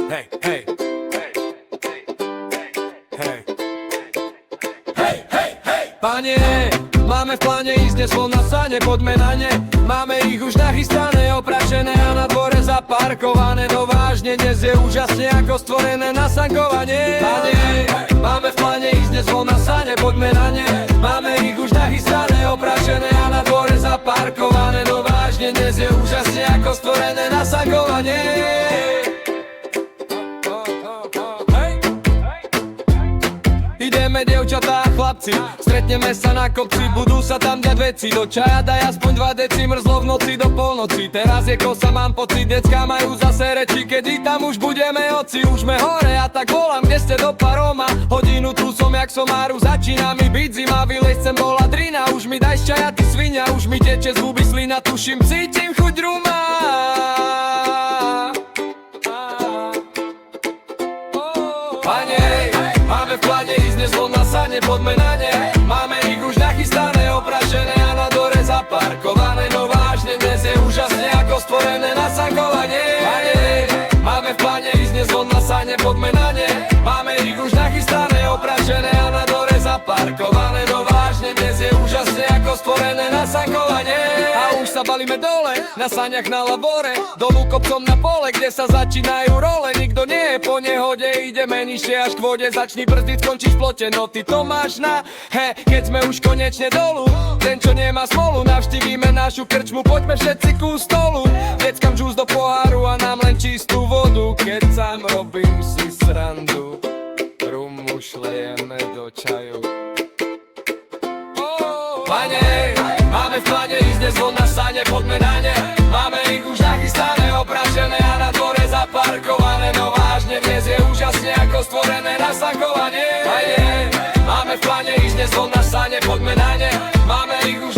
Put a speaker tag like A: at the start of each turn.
A: Hej, hej, hej, hej, hej, hej. Pane, máme v pláne ísť dnes von na sane, poďme na ne. Máme ich už nachystané, opračené a na dvore zaparkované. No vážne, dnes je úžasne ako stvorené na sankovanie. Pane, máme v pláne ísť dnes von na sane, poďme na ne. Máme ich už nachystané, opračené a na dvore zaparkované. No vážne, dnes je úžasne ako stvorené na sankovanie. Ideme dievčatá a chlapci, stretneme sa na kopci, budú sa tam diať veci. Do čaja daj aspoň 2 deci, mrzlo v noci do polnoci. Teraz je kosa, mám pocit, decká majú zase reči, kedy tam už budeme oci. Už sme hore a tak volám, kde ste do paroma. Hodinu tu som jak somáru, začína mi byť zima, vylez sem bola drina. Už mi daj z čaja, ty svinia, už mi teče z huby slina, tuším, cítim chuť ruma. Pane, máme v pláne ísť dnes von na sane, poďme na ne. Máme ich už nachystané, opračené a na dvore zaparkované. No vážne, dnes je úžasne ako stvorené na sankovanie. Pane, máme v pláne ísť dnes von na sane, poďme na ne. Máme ich už nachystané, opračené a na dvore zaparkované. No vážne, dnes je úžasne ako stvorené na sankovanie. A už sa balíme dole, na saniach na labore, dolu kopcom na pole, kde sa začínajú role. Nikto nie je po nehode, ideme nižšie až k vode. Začni brzdiť, skončíš v plote, no ty to máš na keď sme už konečne dolu. Ten, čo nemá smolu, navštívime našu krčmu, poďme všetci ku stolu. Deckam džús do poháru a nám len čistú vodu. Keď sám robím si srandu, rumu šlejeme do čaju. Pane, máme v pláne ísť dnes von na sane, poďme na ne. Máme ich už nachystané, opračené a na dvore zaparkované. No vážne, dnes je úžasne ako stvorené na sankovanie. Pane, máme v pláne ísť dnes von na sane, poďme na ne. Máme ich už